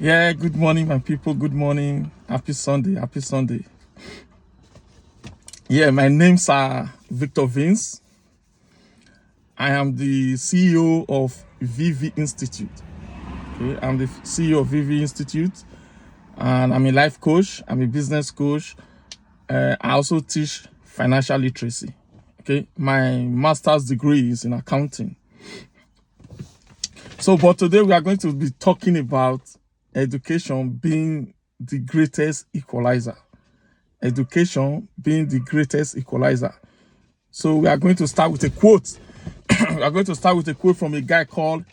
Yeah, good morning, my people. Good morning. Happy Sunday. Happy Sunday. Yeah, my name's Victor Vince. I am the CEO of VV Institute. Okay, I'm the CEO of VV Institute, and I'm a life coach. I'm a business coach. I also teach financial literacy. Okay, my master's degree is in accounting. But today we are going to be talking about education being the greatest equalizer. Education being the greatest equalizer. So we are going to start with a quote. We are going to start with a quote from a guy called,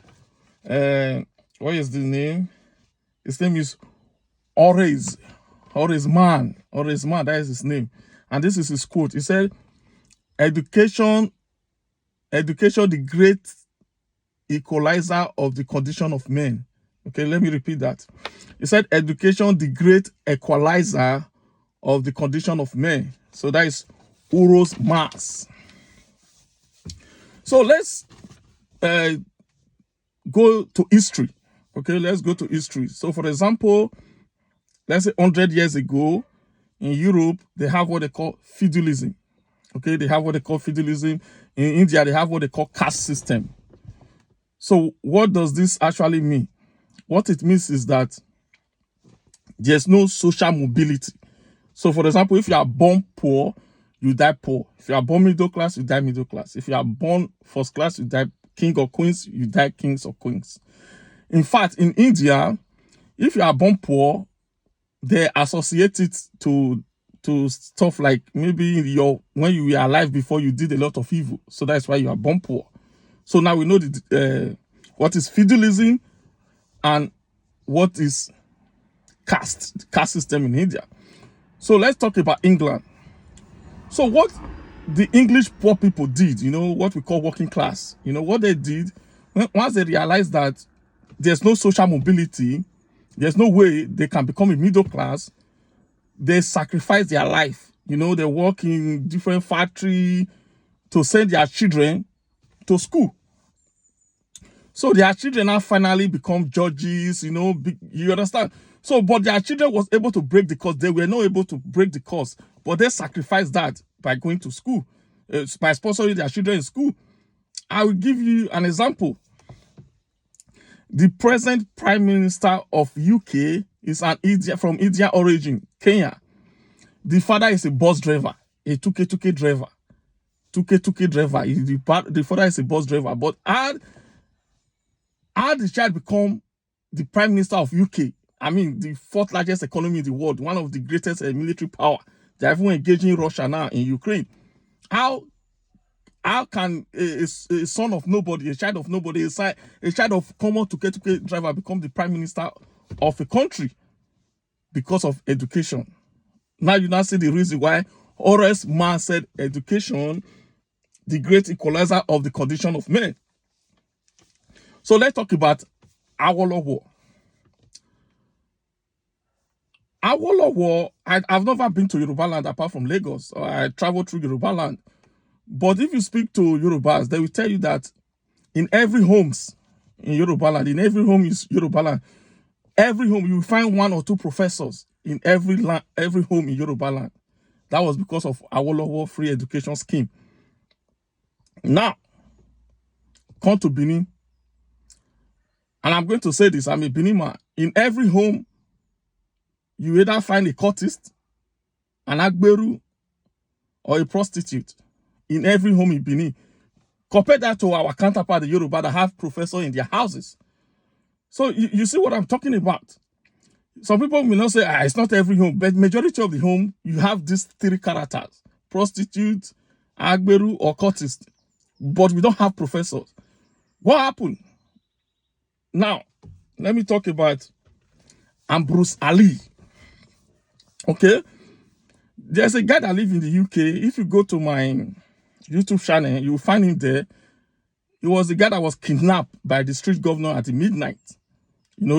what is the name? His name is Horace Man. Horace Man, that is his name. And this is his quote. He said, education, the great equalizer of the condition of men. Okay, let me repeat that. He said, education, the great equalizer of the condition of men. So that is Horace Mars. So let's go to history. Okay, let's go to history. So for example, let's say 100 years ago in Europe, they have what they call feudalism. Okay, they have what they call feudalism. In India, they have what they call caste system. So what does this actually mean? What it means is that there's no social mobility. So for example, if you are born poor, you die poor. If you are born middle class, you die middle class. If you are born first class, you die king or queens, you die kings or queens. In fact, in India, if you are born poor, they associate it to stuff like maybe when you were alive before you did a lot of evil. So that's why you are born poor. So now we know what is feudalism and what is caste system in India. So let's talk about England. So what the English poor people did, what we call working class, what they did, once they realized that there's no social mobility, there's no way they can become a middle class, they sacrifice their life. They work in different factories to send their children to school. So their children now finally become judges, you understand? So, but their children was able to break the course. They were not able to break the course, but they sacrificed that by going to school, by sponsoring their children in school. I will give you an example. The present Prime Minister of UK is from Indian origin, Kenya. The father is a bus driver, a tuk-tuk driver. Tuk-tuk driver. The father is a bus driver. But how the child become the Prime Minister of UK? I mean, the fourth largest economy in the world, one of the greatest military power. They are even engaging Russia now in Ukraine. How can a son of nobody, a child of nobody, a child of common tuk-tuk driver become the Prime Minister of a country? Because of education. Now you now see the reason why Horace Mann said education, the great equalizer of the condition of men. So let's talk about Awolowo. Awolowo, I've never been to Yoruba land apart from Lagos. I traveled through Yoruba land. But if you speak to Yorubas, they will tell you that in every homes in Yoruba land, in every home is Yoruba land, every home you will find one or two professors in every home in Yoruba land. That was because of Awolowo free education scheme. Now, come to Benin. And I'm going to say this, I'm a Benin man. In every home, you either find a cultist, an agberu, or a prostitute. In every home in Benin. Compare that to our counterpart, the Yoruba, that have professors in their houses. So you see what I'm talking about. Some people may not say, it's not every home, but majority of the home, you have these three characters: prostitute, agberu, or cultist. But we don't have professors. What happened? Now, let me talk about Ambrose Ali. Okay? There's a guy that lives in the UK. If you go to my YouTube channel, you will find him there. He was the guy that was kidnapped by the street governor at midnight.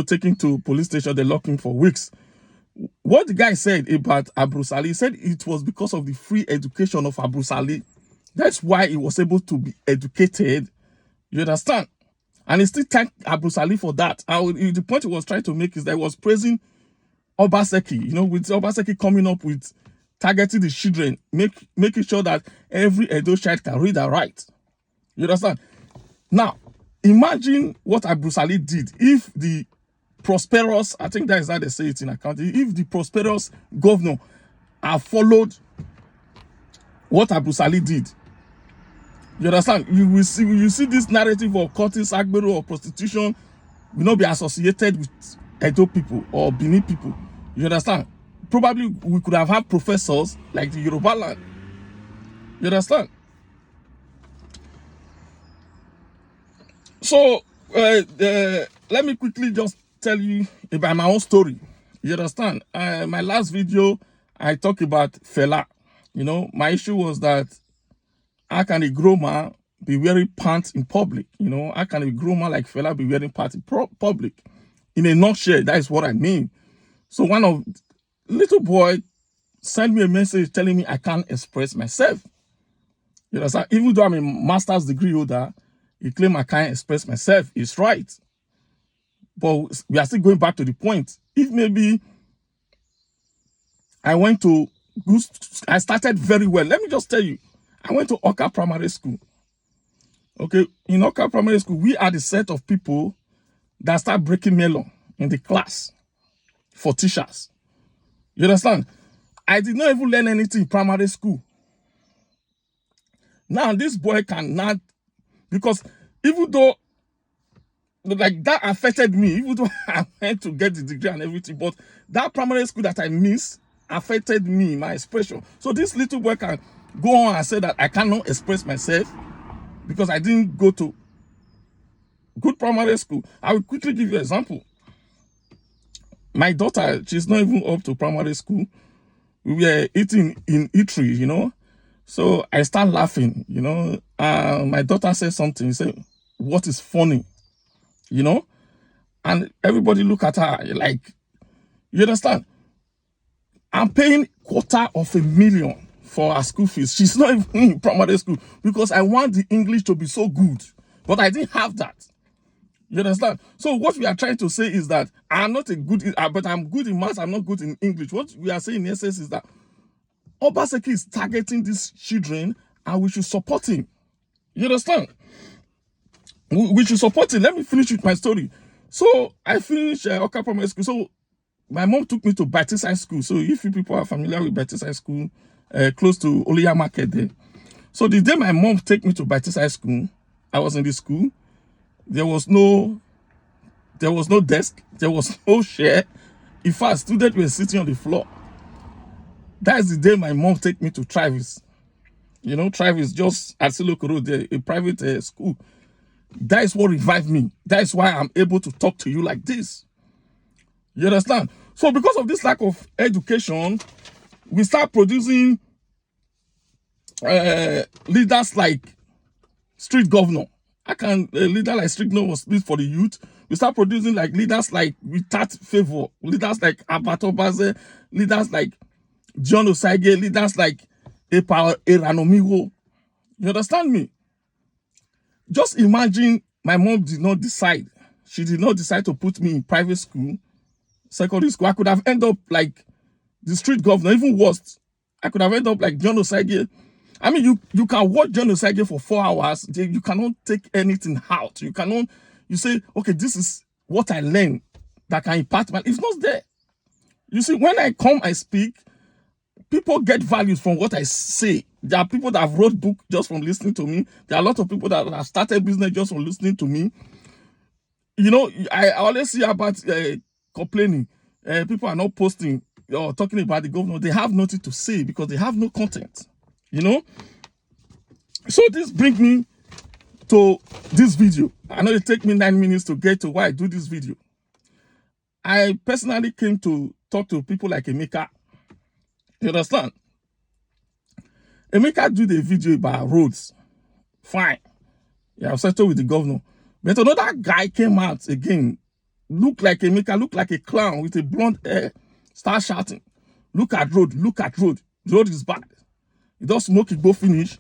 Taken to police station, they locked him for weeks. What the guy said about Ambrose Ali, he said it was because of the free education of Ambrose Ali. That's why he was able to be educated. You understand? And he still thanked Abu Salih for that. The point he was trying to make is that he was praising Obaseki, with Obaseki coming up with targeting the children, making sure that every Edo child can read and write. You understand? Now, imagine what Abu Salih did if the prosperous, I think that is how they say it in accounting, if the prosperous governor had followed what Abu Salih did. You understand? You see this narrative of cutting Agbero or prostitution will not be associated with Edo people or Benin people. You understand? Probably we could have had professors like the Yoruba land. You understand? So let me quickly just tell you about my own story. You understand? My last video, I talked about Fela. My issue was that how can a grown man be wearing pants in public? How can a grown man like Fela be wearing pants in public? In a nutshell, that is what I mean. So one of little boy sent me a message telling me I can't express myself. You understand? Even though I'm a master's degree holder, he claimed I can't express myself. He's right. But we are still going back to the point. If maybe I started very well. Let me just tell you, I went to Oka Primary School. Okay, in Oka Primary School, we are the set of people that start breaking melon in the class for teachers. You understand? I did not even learn anything in primary school. Now, this boy cannot, because even though, like, that affected me, even though I went to get the degree and everything, but that primary school that I missed affected me, my expression. So this little boy can go on and say that I cannot express myself because I didn't go to good primary school. I will quickly give you an example. My daughter, she's not even up to primary school. We were eating in eatery, So I start laughing, my daughter said something. She said, "What is funny?" And everybody look at her like, you understand? I'm paying $250,000 for her school fees. She's not even in primary school because I want the English to be so good. But I didn't have that. You understand? So what we are trying to say is that I'm not but I'm good in maths, I'm not good in English. What we are saying in essence is that Obaseki is targeting these children and we should support him. You understand? We should support him. Let me finish with my story. So I finished Oka Primary School. So my mom took me to Baptist High School. So if you people are familiar with Baptist High School, close to Oliya Market there. So the day my mom took me to Baptist High School, I was in the school. There was no desk. There was no chair. In fact, students were sitting on the floor. That's the day my mom took me to Travis. Travis just at Siloko Road, a private school. That is what revived me. That is why I'm able to talk to you like this. You understand? So because of this lack of education, we start producing leaders like street governor. A leader like street governor was split for the youth. We start producing like leaders like Without Favor, leaders like Abato Baze, leaders like John Osage, leaders like Epa Eranomigo. You understand me? Just imagine my mom did not decide. She did not decide to put me in private school, secondary school. I could have ended up like the street governor, even worse. I could have ended up like John Osage. I mean, you can watch John Osage for 4 hours. You cannot take anything out. You say, okay, this is what I learned that can impact my life. It's not there. You see, when I come, I speak, people get values from what I say. There are people that have wrote books just from listening to me. There are a lot of people that have started business just from listening to me. I always see about complaining. People are not posting or talking about the governor. They have nothing to say because they have no content. So this brings me to this video. I know it take me 9 minutes to get to why I do this video. I personally came to talk to people like Emeka. You understand? Emeka do the video about roads. Fine. Yeah, I've settled with the governor. But another guy came out again, looked like Emeka, looked like a clown with a blonde hair, start shouting, "Look at road, look at road. The road is bad. You don't smoke it, go finish.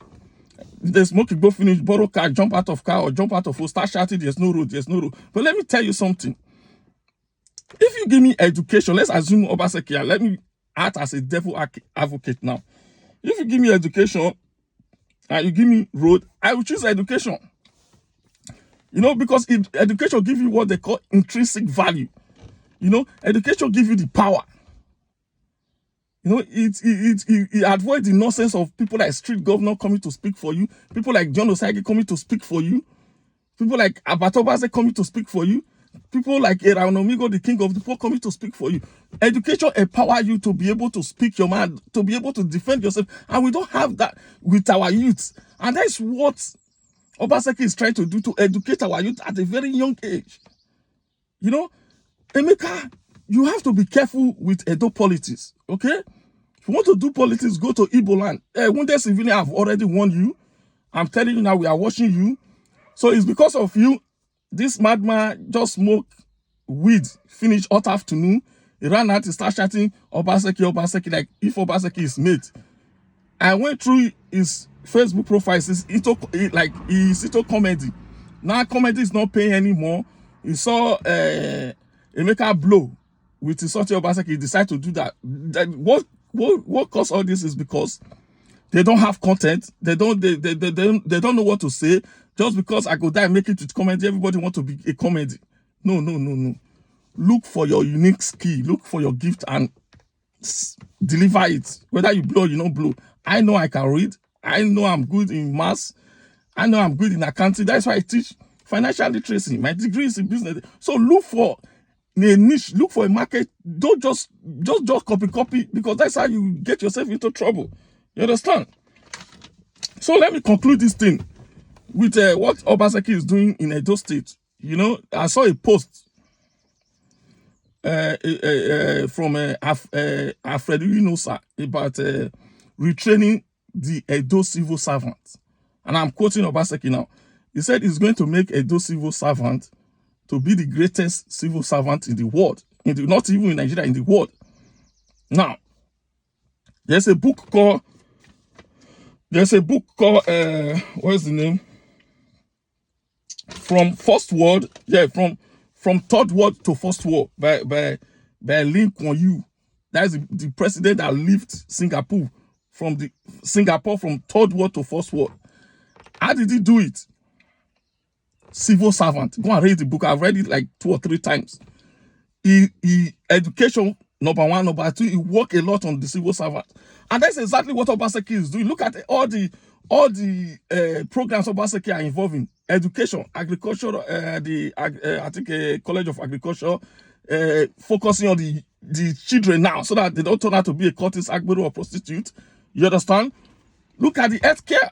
The smoke go finish, borrow car, jump out of car or jump out of road, start shouting, there's no road, there's no road. But let me tell you something. If you give me education, let's assume Obaseki, let me act as a devil advocate now. If you give me education and you give me road, I will choose education. You know, because education gives you what they call intrinsic value. You know, education gives you the power. You know, it avoids the nonsense of people like street governor coming to speak for you, people like John Osagi coming to speak for you, people like Abatobase coming to speak for you, people like Eraunomigo, the king of the poor, coming to speak for you. Education empowers you to be able to speak your mind, to be able to defend yourself. And we don't have that with our youth. And that's what Obaseki is trying to do, to educate our youth at a very young age. You know, Emeka, you have to be careful with Edo politics, okay? If you want to do politics, go to Igbo land. Wounded civilian have already warned you. I'm telling you now, we are watching you. So it's because of you. This madman just smoked weed, finished hot afternoon. He ran out to start shouting, Obaseki, Obaseki, like if Obaseki is mate. I went through his Facebook profile, it's into comedy. Now comedy is not paying anymore. He saw Emeka blow with his Obaseki. He decided to do that. What caused all this is because they don't have content. They don't know what to say. Just because I go die make it with comedy, everybody want to be a comedy. No. Look for your unique skill. Look for your gift and deliver it. Whether you blow or you don't blow. I know I can read. I know I'm good in maths. I know I'm good in accounting. That's why I teach financial literacy. My degree is in business. So look for a niche. Look for a market. Don't just copy, because that's how you get yourself into trouble. You understand? So let me conclude this thing with what Obaseki is doing in Edo State. You know, I saw a post from Alfred Inosa about retraining the Edo civil servant. And I'm quoting Obaseki now. He said he's going to make Edo civil servant to be the greatest civil servant in the world. Not even in Nigeria, in the world. Now, there's a book called what's the name? From First World, from Third World to First World by Lee Kuan Yew. That is the president that lifted Singapore from Third World to First World. How did he do it? Civil servant. Go and read the book. I've read it like 2 or 3 times. Education, number 1, number 2, he worked a lot on the civil servant. And that's exactly what Obaseki is doing. Look at all the programs Obaseki are involved in. Education, agriculture, I think College of Agriculture, focusing on the children now, so that they don't turn out to be a cultist, agbero, or prostitute. You understand? Look at the healthcare.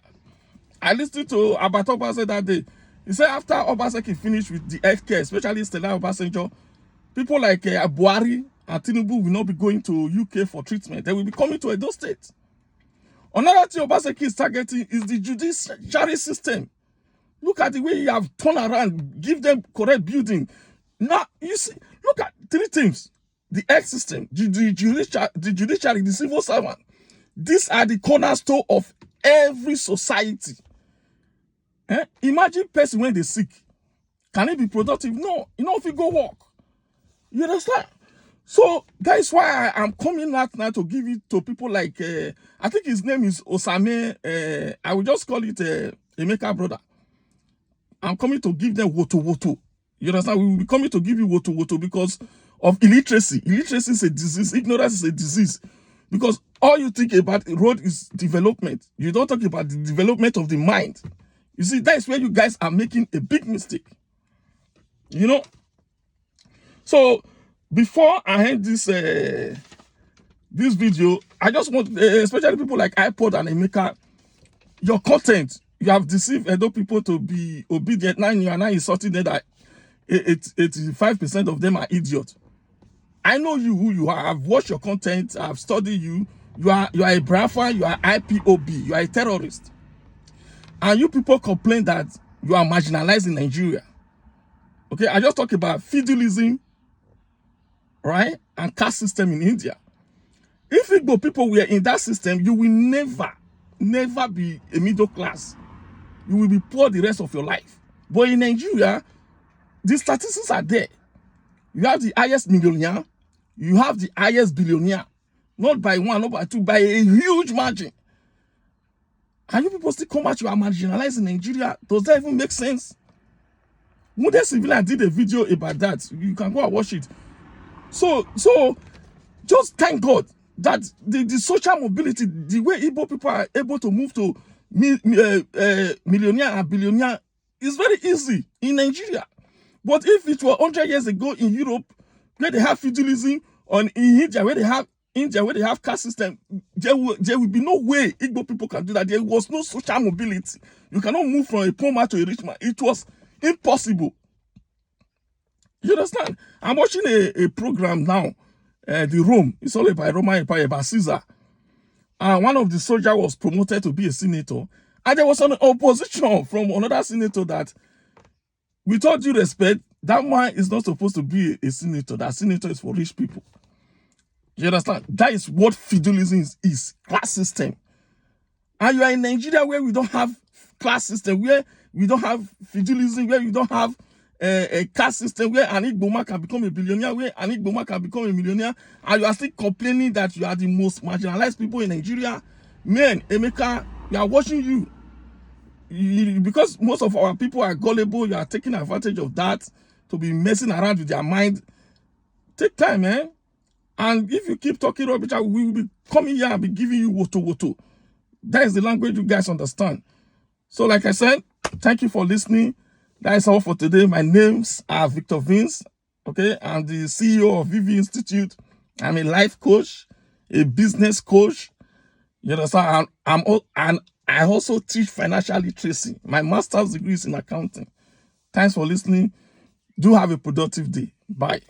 I listened to Abatobase that day. He said after Obaseki finished with the healthcare, especially Stella Obasanjo, people like Buhari and Tinubu will not be going to UK for treatment. They will be coming to Edo State. Another thing Obaseki is targeting is the judiciary system. Look at the way you have turned around, give them correct building. Now, you see, look at 3 things. The health system, the judiciary, the civil servant. These are the cornerstone of every society. Imagine person when they sick. Can it be productive? No. You know, if you go work. You understand? So that is why I'm coming out now to give it to people like, I think his name is Osame, I will just call it Emeka brother. I'm coming to give them woto. You understand? We will be coming to give you woto because of illiteracy. Illiteracy is a disease. Ignorance is a disease. Because all you think about road is development. You don't talk about the development of the mind. You see, that is where you guys are making a big mistake. You know? So, before I end this video, I just want, especially people like iPod and Emeka, your content, you have deceived Edo people to be obedient. Now you are now insulting them that 85% of them are idiots. I know you who you are. I've watched your content. I've studied you. You are a Biafran. You are IPOB. You are a terrorist. And you people complain that you are marginalized in Nigeria. Okay, I just talk about feudalism, right, and caste system in India. If Igbo people were in that system, you will never be a middle class. you will be poor the rest of your life. But in Nigeria, the statistics are there. You have the highest millionaire, you have the highest billionaire, not by one, not by two, by a huge margin. And you people still come out, you are marginalized in Nigeria. Does that even make sense? Modern Civilian did a video about that. You can go and watch it. So just thank God that the social mobility, the way Igbo people are able to move to millionaire and billionaire is very easy in Nigeria. But if it were 100 years ago in Europe, where they have feudalism, or in India, where they have caste system, there will be no way Igbo people can do that. There was no social mobility. You cannot move from a poor man to a rich man. It was impossible. You understand? I'm watching a program now, The Rome. It's all about Roman Empire, about Caesar. And one of the soldiers was promoted to be a senator. And there was an opposition from another senator that, with all due respect, that man is not supposed to be a senator. That senator is for rich people. You understand? That is what feudalism is, class system. And you are in Nigeria where we don't have class system, where we don't have feudalism, where we don't have a caste system, where an Igbo man can become a billionaire, where an Igbo man can become a millionaire, and you are still complaining that you are the most marginalized people in Nigeria. Man, Emeka, we are watching you. Because most of our people are gullible, you are taking advantage of that to be messing around with their mind. Take time, man. And if you keep talking rubbish, we will be coming here and be giving you woto. That is the language you guys understand. So like I said, thank you for listening. That is all for today. My names are Victor Vince. Okay, I'm the CEO of Vivi Institute. I'm a life coach, a business coach. You understand? And I also teach financial literacy. My master's degree is in accounting. Thanks for listening. Do have a productive day. Bye.